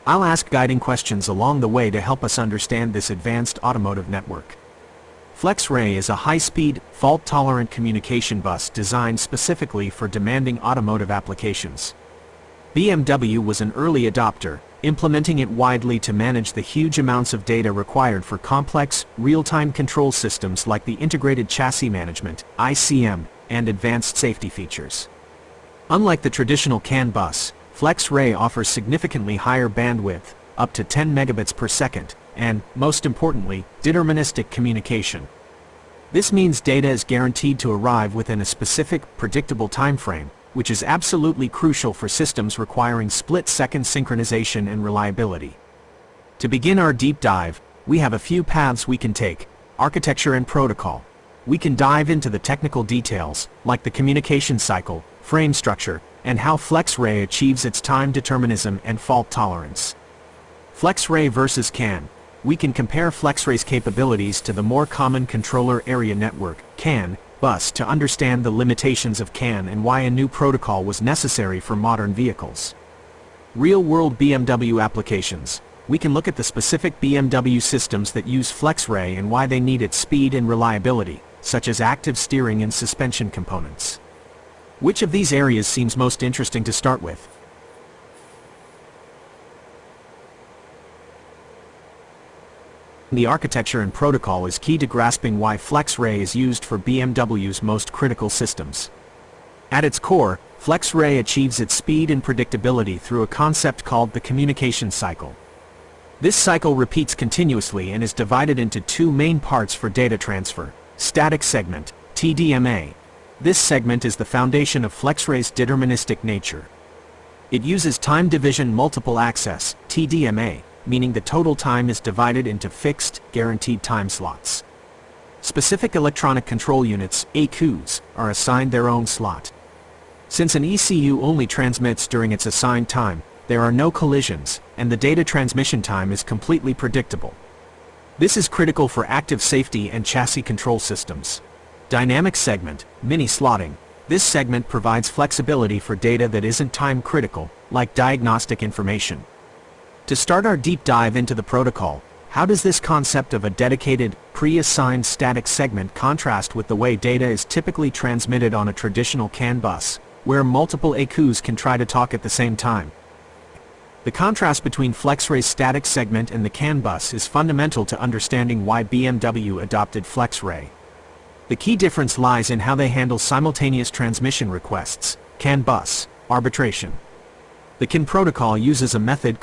I'll ask guiding questions along the way to help us understand this advanced automotive network. Flex Ray is a high-speed, fault-tolerant communication bus designed specifically for demanding automotive applications. BMW was an early adopter, implementing it widely to manage the huge amounts of data required for complex, real-time control systems like the Integrated Chassis Management (ICM) and advanced safety features. Unlike the traditional CAN bus, Flex Ray offers significantly higher bandwidth, up to 10 megabits per second, and, most importantly, deterministic communication. This means data is guaranteed to arrive within a specific, predictable time frame, which is absolutely crucial for systems requiring split-second synchronization and reliability. To begin our deep dive, we have a few paths we can take: architecture and protocol. We can dive into the technical details, like the communication cycle, frame structure, and how Flex Ray achieves its time determinism and fault tolerance. Flex Ray versus CAN. We can compare Flex Ray's capabilities to the more common controller area network (CAN) bus to understand the limitations of CAN and why a new protocol was necessary for modern vehicles. Real-world BMW applications. We can look at the specific BMW systems that use Flex Ray and why they need its speed and reliability, such as active steering and suspension components. Which of these areas seems most interesting to start with? The architecture and protocol is key to grasping why Flex Ray is used for BMW's most critical systems. At its core, Flex Ray achieves its speed and predictability through a concept called the communication cycle. This cycle repeats continuously and is divided into two main parts for data transfer: static segment, TDMA. This segment is the foundation of Flex Ray's deterministic nature. It uses time division multiple access, TDMA, meaning the total time is divided into fixed, guaranteed time slots. Specific electronic control units, ECUs, are assigned their own slot. Since an ECU only transmits during its assigned time, there are no collisions, and the data transmission time is completely predictable. This is critical for active safety and chassis control systems. Dynamic segment, mini-slotting. This segment provides flexibility for data that isn't time-critical, like diagnostic information. To start our deep dive into the protocol, how does this concept of a dedicated, pre-assigned static segment contrast with the way data is typically transmitted on a traditional CAN bus, where multiple ECUs can try to talk at the same time? The contrast between Flex Ray's static segment and the CAN bus is fundamental to understanding why BMW adopted Flex Ray. The key difference lies in how they handle simultaneous transmission requests, CAN bus, arbitration. The CAN protocol uses a method called